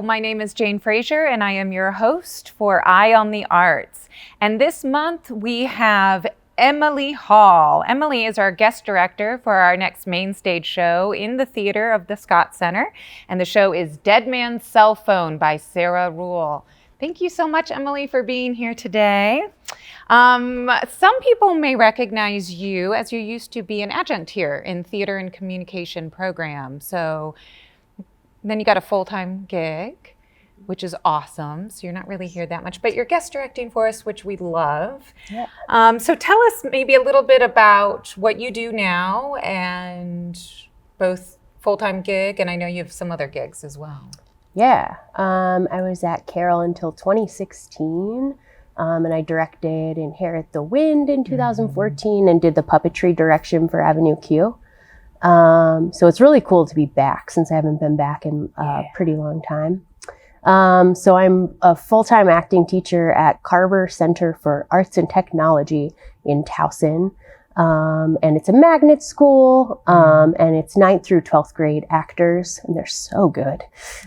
my name is Jane Frazier, and I am your host for Eye on the Arts. And this month we have Emily Hall. Emily is our guest director for our next main stage show in the theater of the Scott Center. And the show is Dead Man's Cell Phone by Sarah Ruhl. Thank you so much, Emily, for being here today. Some people may recognize you as you used to be an adjunct here in theater and communication program. So then you got a full-time gig, which is awesome. So you're not really here that much, but you're guest directing for us, which we love. Yeah. So tell us maybe a little bit about what you do now, and both full-time gig, and I know you have some other gigs as well. Yeah, I was at Carroll until 2016, and I directed Inherit the Wind in 2014 and did the puppetry direction for Avenue Q. So it's really cool to be back since I haven't been back in a pretty long time. So I'm a full-time acting teacher at Carver Center for Arts and Technology in Towson. And it's a magnet school, and it's 9th through 12th grade actors, and they're so good.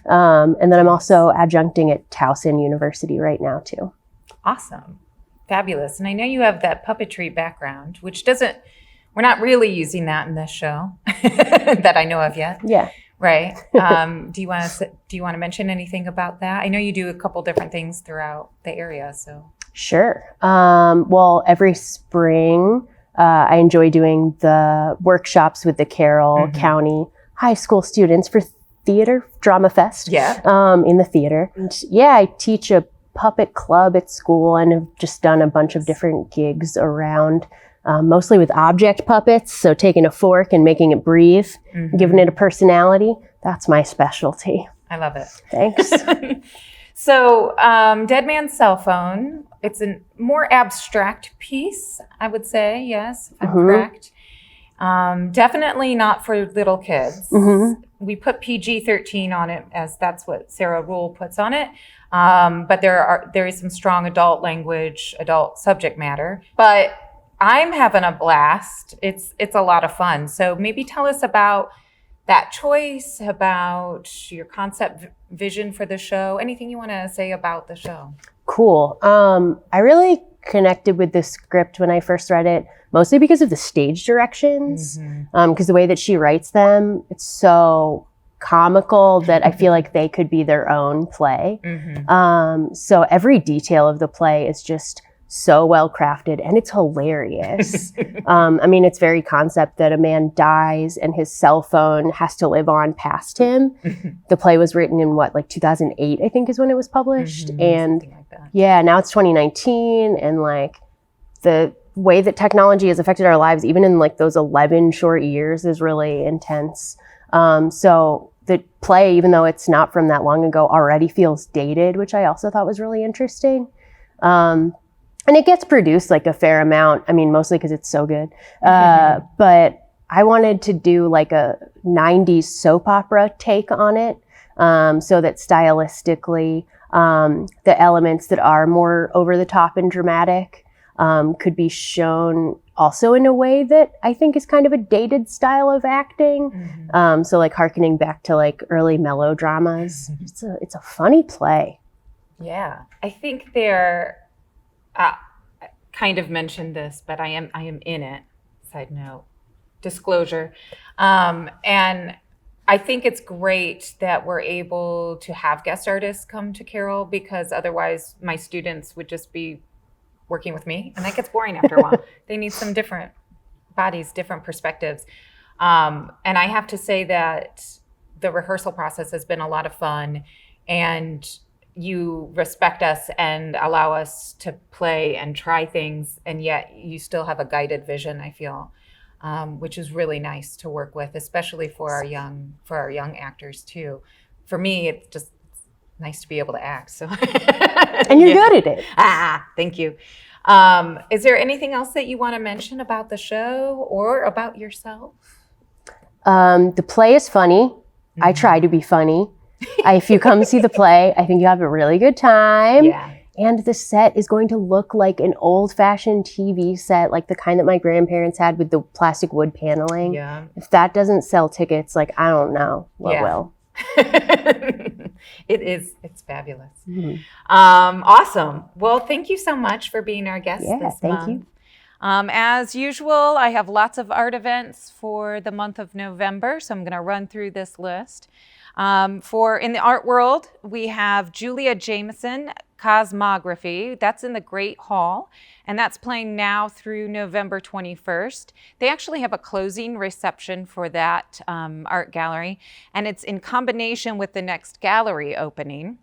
And then I'm also adjuncting at Towson University right now too. Awesome. Fabulous. And I know you have that puppetry background, which we're not really using that in this show that I know of yet. Yeah. Right. Do you want to mention anything about that? I know you do a couple different things throughout the area, so. Sure. Well, every spring, I enjoy doing the workshops with the Carroll County high school students for Theater Drama Fest in the theater. And I teach a puppet club at school and have just done a bunch of different gigs around, mostly with object puppets. So taking a fork and making it breathe, giving it a personality. That's my specialty. I love it. Thanks. So Dead Man's Cell Phone, it's a more abstract piece, I would say, yes, if I'm correct. Definitely not for little kids. We put PG-13 on it, as that's what Sarah Ruhl puts on it. But there is some strong adult language, adult subject matter. But I'm having a blast. It's a lot of fun. So maybe tell us about that choice, about your concept vision for the show, anything you want to say about the show. Cool. I really connected with this script when I first read it, mostly because of the stage directions, because the way that she writes them, it's so comical that I feel like they could be their own play. So every detail of the play is just so well crafted, and it's hilarious. I mean, it's very concept that a man dies and his cell phone has to live on past him. The play was written in 2008, I think is when it was published. And like now it's 2019, and like the way that technology has affected our lives, even in like those 11 short years, is really intense. So the play, even though it's not from that long ago, already feels dated, which I also thought was really interesting. And it gets produced like a fair amount. I mean, mostly because it's so good. But I wanted to do like a 90s soap opera take on it, so that stylistically, the elements that are more over the top and dramatic could be shown also in a way that I think is kind of a dated style of acting. So like hearkening back to like early melodramas. It's a funny play. Yeah, I think they're. I kind of mentioned this, but I am in it. Side note, disclosure, and I think it's great that we're able to have guest artists come to Carroll, because otherwise my students would just be working with me, and that gets boring after a while. They need some different bodies, different perspectives, and I have to say that the rehearsal process has been a lot of fun, and you respect us and allow us to play and try things, and yet you still have a guided vision, I feel, which is really nice to work with, especially for our young actors too. For me, it's just nice to be able to act. So, and you're good at it. Thank you. Is there anything else that you want to mention about the show or about yourself? The play is funny. I try to be funny. If you come see the play, I think you have a really good time. Yeah. And the set is going to look like an old-fashioned TV set, like the kind that my grandparents had with the plastic wood paneling. Yeah. If that doesn't sell tickets, like, I don't know what will. It's fabulous. Mhm. Awesome. Well, thank you so much for being our guest Yeah, this thank month. you. As usual, I have lots of art events for the month of November, so I'm going to run through this list. For in the art world, we have Julia Jameson Cosmography. That's in the Great Hall, and that's playing now through November 21st. They actually have a closing reception for that art gallery, and it's in combination with the next gallery opening,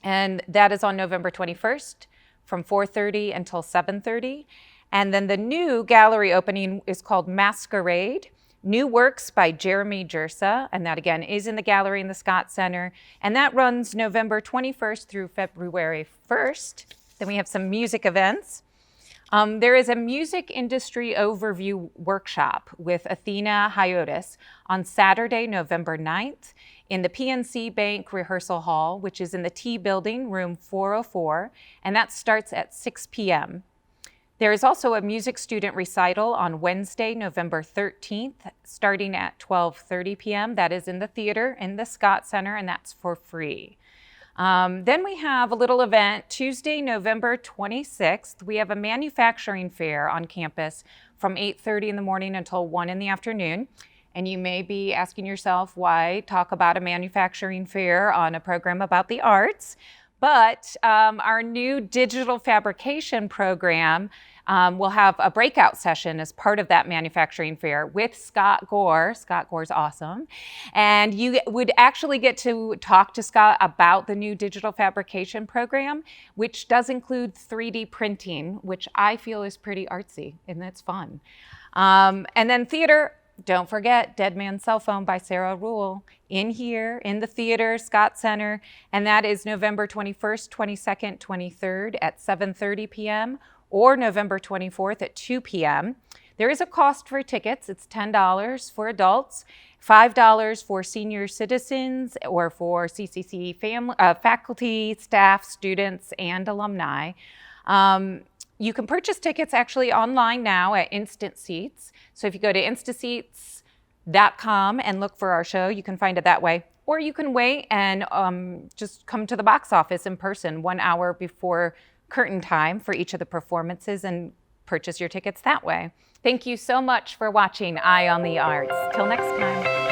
and that is on November 21st from 4:30 until 7:30. And then the new gallery opening is called Masquerade, New Works by Jeremy Jersa, and that again is in the gallery in the Scott Center, and that runs November 21st through February 1st. Then we have some music events. There is a music industry overview workshop with Athena Hyotis on Saturday, November 9th in the PNC Bank Rehearsal Hall, which is in the T Building, room 404, and that starts at 6 p.m. There is also a music student recital on Wednesday, November 13th, starting at 12:30 p.m. That is in the theater in the Scott Center, and that's for free. Then we have a little event Tuesday, November 26th. We have a manufacturing fair on campus from 8:30 in the morning until 1 in the afternoon. And you may be asking yourself, why talk about a manufacturing fair on a program about the arts? But our new digital fabrication program will have a breakout session as part of that manufacturing fair with Scott Gore. Scott Gore's awesome. And you would actually get to talk to Scott about the new digital fabrication program, which does include 3D printing, which I feel is pretty artsy and that's fun. And then theater. Don't forget Dead Man's Cell Phone by Sarah Rule in here in the theater, Scott Center, and that is November 21st, 22nd, 23rd at 7:30 p.m. or November 24th at 2 p.m. There is a cost for tickets. It's $10 for adults, $5 for senior citizens or for CCC faculty, staff, students, and alumni. You can purchase tickets actually online now at Instant Seats. So if you go to instantseats.com and look for our show, you can find it that way. Or you can wait and just come to the box office in person 1 hour before curtain time for each of the performances and purchase your tickets that way. Thank you so much for watching Eye on the Arts. Till next time.